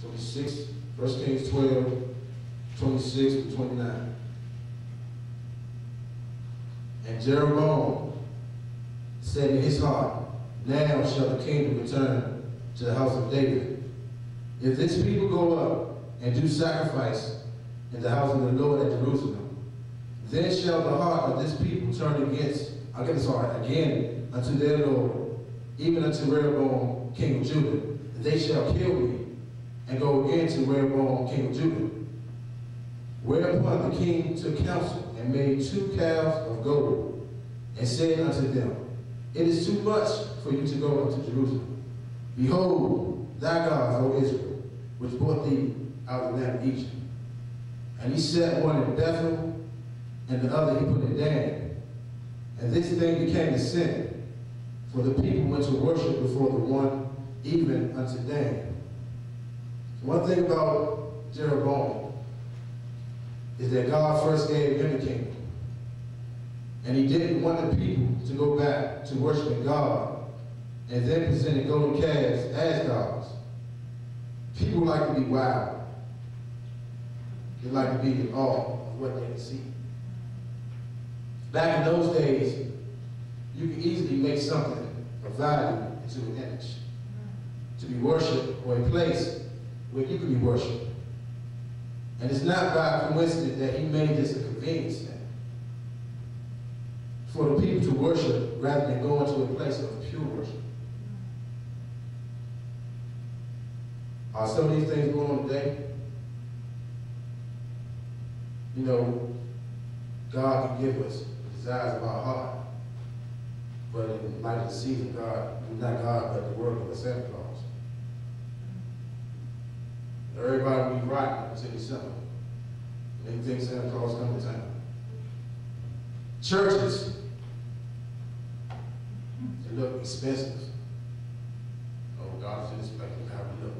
26, 1 Kings 12, 26 to 29. And Jeroboam said in his heart, now shall the kingdom return to the house of David. If this people go up and do sacrifice in the house of the Lord at Jerusalem, then shall the heart of this people turn again unto their Lord, even unto Rehoboam king of Judah. And they shall kill me, and go again to Rehoboam king of Judah. Whereupon the king took counsel, and made 2 calves of gold, and said unto them, it is too much for you to go up to Jerusalem. Behold, thy gods, O Israel, which brought thee out of the land of Egypt. And he set one in Bethel, and the other he put in Dan. And this thing became a sin, for the people went to worship before the one, even unto Dan. One thing about Jeroboam is that God first gave him the kingdom. And he didn't want the people to go back to worshiping God and then presenting golden calves as gods. People like to be wild. They like to be in awe of what they can see. Back in those days, you could easily make something of value into an image to be worshipped, or a place where you can be worshipped. And it's not by coincidence that he made this a convenience thing for the people to worship rather than going to a place of pure worship. Are some of these things going on today? You know, God can give us the desires of our heart, but in light of the season, not God, but the work of the Santa Claus. Everybody will be rotten until December. And they think Santa Claus come to town. Churches, they look expensive. Oh, God is expecting how we look.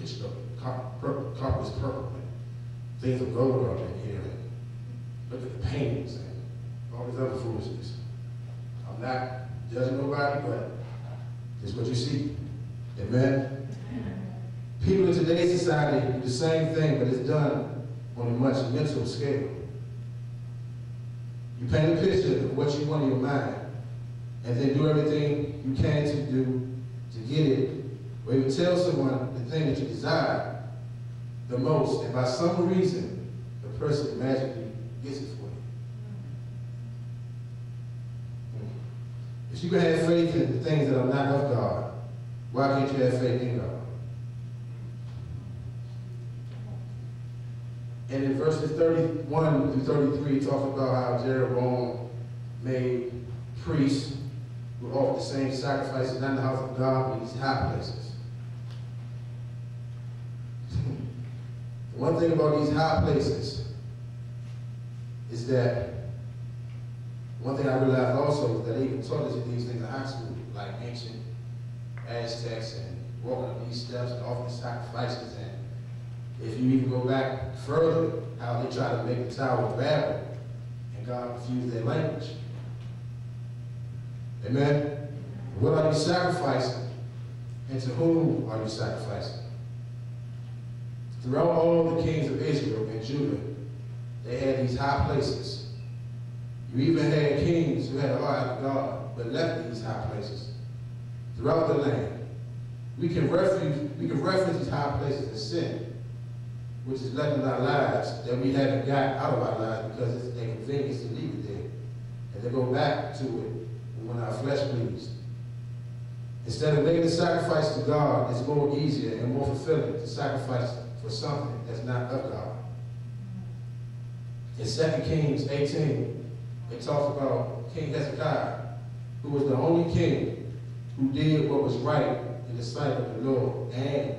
It's the carpet is purple. And things of gold are in here. And look at the paintings and all this other foolishness. I'm not judging nobody, but it's what you see. Amen? People in today's society do the same thing, but it's done on a much mental scale. You paint a picture of what you want in your mind, and then do everything you can to do to get it, or even tell someone the thing that you desire the most, and by some reason, the person magically gets it for you. If you can have faith in the things that are not of God, why can't you have faith in God? And in verses 31 through 33, it talks about how Jeroboam made priests who offered the same sacrifices not in the house of God, but in these high places. One thing about these high places is that, one thing I realized also is that they even taught us these things in high school, like ancient Aztecs and walking up these steps and offering sacrifices. And if you even go back further, how they try to make the Tower of Babel, and God confused their language. Amen? What are you sacrificing? And to whom are you sacrificing? Throughout all the kings of Israel and Judah, they had these high places. You even had kings who had a heart after God, but left these high places throughout the land. We can reference these high places as sin, which is left in our lives that we haven't got out of our lives because it's a convenience to leave it there. And then go back to it when our flesh bleeds. Instead of making a sacrifice to God, it's more easier and more fulfilling to sacrifice for something that's not of God. In 2 Kings 18, it talks about King Hezekiah, who was the only king who did what was right in the sight of the Lord and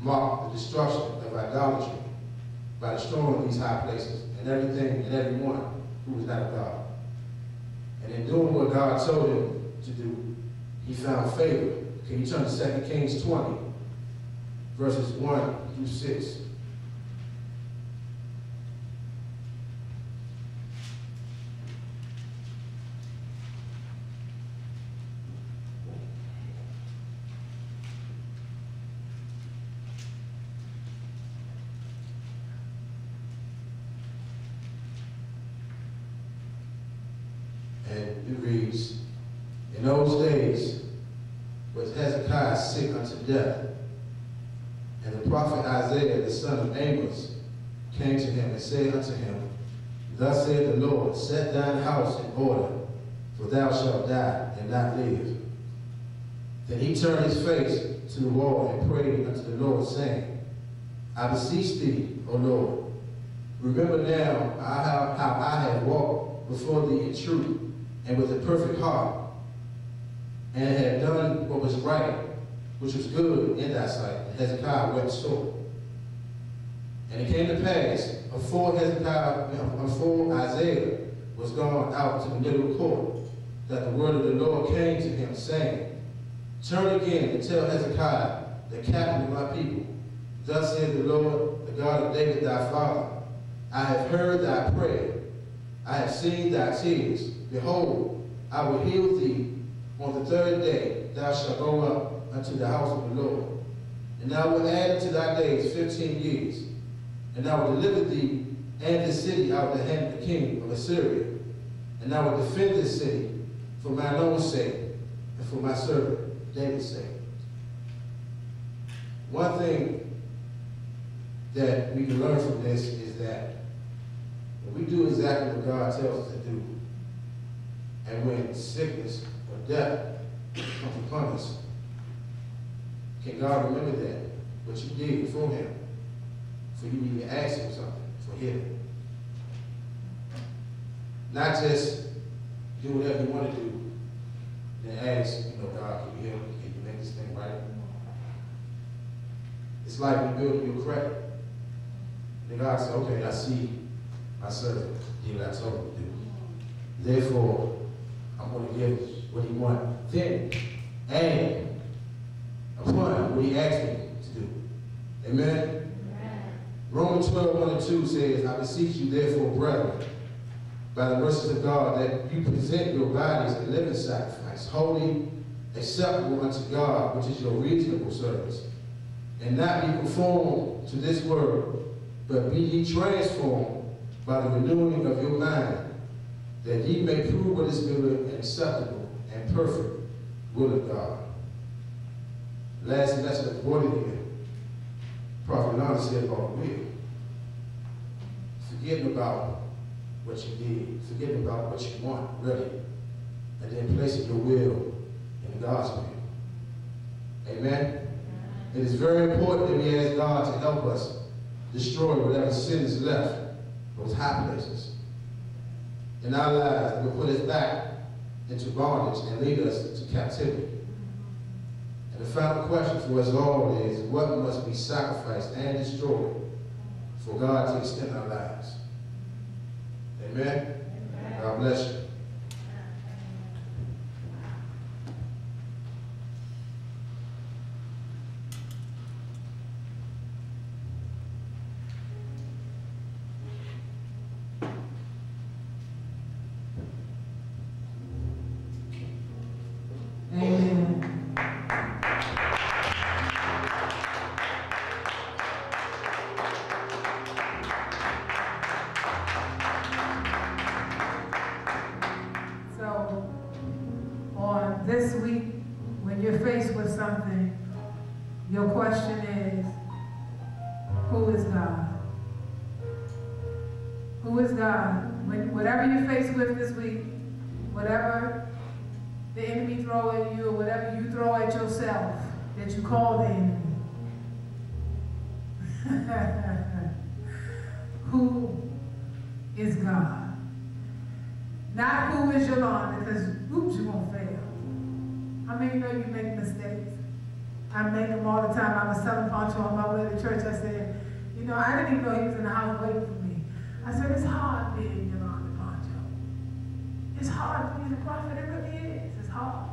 marked the destruction of idolatry by destroying these high places and everything and everyone who was not of God. And in doing what God told him to do, he found favor. Can you turn to 2 Kings 20, verses 1 through 6. it reads, in those days was Hezekiah sick unto death, and the prophet Isaiah, the son of Amos, came to him and said unto him, thus saith the Lord, set thine house in order, for thou shalt die and not live. Then he turned his face to the wall and prayed unto the Lord, saying, I beseech thee, O Lord, remember now how I have walked before thee in truth and with a perfect heart, and had done what was right, which was good in thy sight. And Hezekiah wept sore. And it came to pass, before Isaiah was gone out to the middle court, that the word of the Lord came to him, saying, turn again and tell Hezekiah, the captain of my people, thus saith the Lord, the God of David thy father, I have heard thy prayer, I have seen thy tears. Behold, I will heal thee. On the third day thou shalt go up unto the house of the Lord. And I will add unto thy days 15 years. And I will deliver thee and this city out of the hand of the king of Assyria. And I will defend this city for mine own sake and for my servant David's sake. One thing that we can learn from this is that when we do exactly what God tells us to do, and when sickness or death comes upon us, can God remember that, what you did for him, for you need to ask him something for healing? Not just do whatever you want to do, then ask, God, can you help me? Can you make this thing right? It's like you building your credit. Then God said, okay, I see my servant did what I told him to do. Therefore, I'm going to give what he wants. Then, and upon what he asked me to do. Amen? Amen. Romans 12:1-2 says, I beseech you therefore, brethren, by the mercies of God, that you present your bodies a living sacrifice, holy, acceptable unto God, which is your reasonable service. And not be conformed to this world, but be ye transformed by the renewing of your mind, that ye may prove what is good and acceptable and perfect will of God. Last lesson of the morning here, Prophet Lana said about will. Forgetting about what you did, forgetting about what you want, really, and then placing your will in God's will. Amen? It is very important that we ask God to help us destroy whatever sin is left, those high places in our lives that will put us back into bondage and lead us to captivity. And the final question for us all is, what must be sacrificed and destroyed for God to extend our lives? Amen? Amen. God bless you. This week, when you're faced with something, your question is, who is God? Who is God? Whatever you're faced with this week, whatever the enemy throw at you or whatever you throw at yourself that you call the enemy, who is God? Not who is Yolanda, because oops, you won't fail. How many know you make mistakes? I make them all the time. I was telling Poncho on my way to church, I said, I didn't even know he was in the house waiting for me. I said, it's hard being Yolanda Poncho. It's hard being a prophet. It really is. It's hard.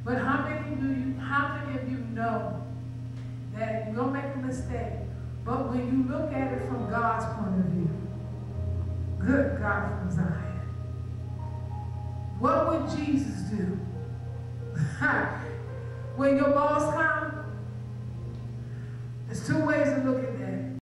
But how many of you know that you'll make a mistake, but when you look at it from God's point of view, good God from Zion, what would Jesus do? When your boss comes, there's two ways of looking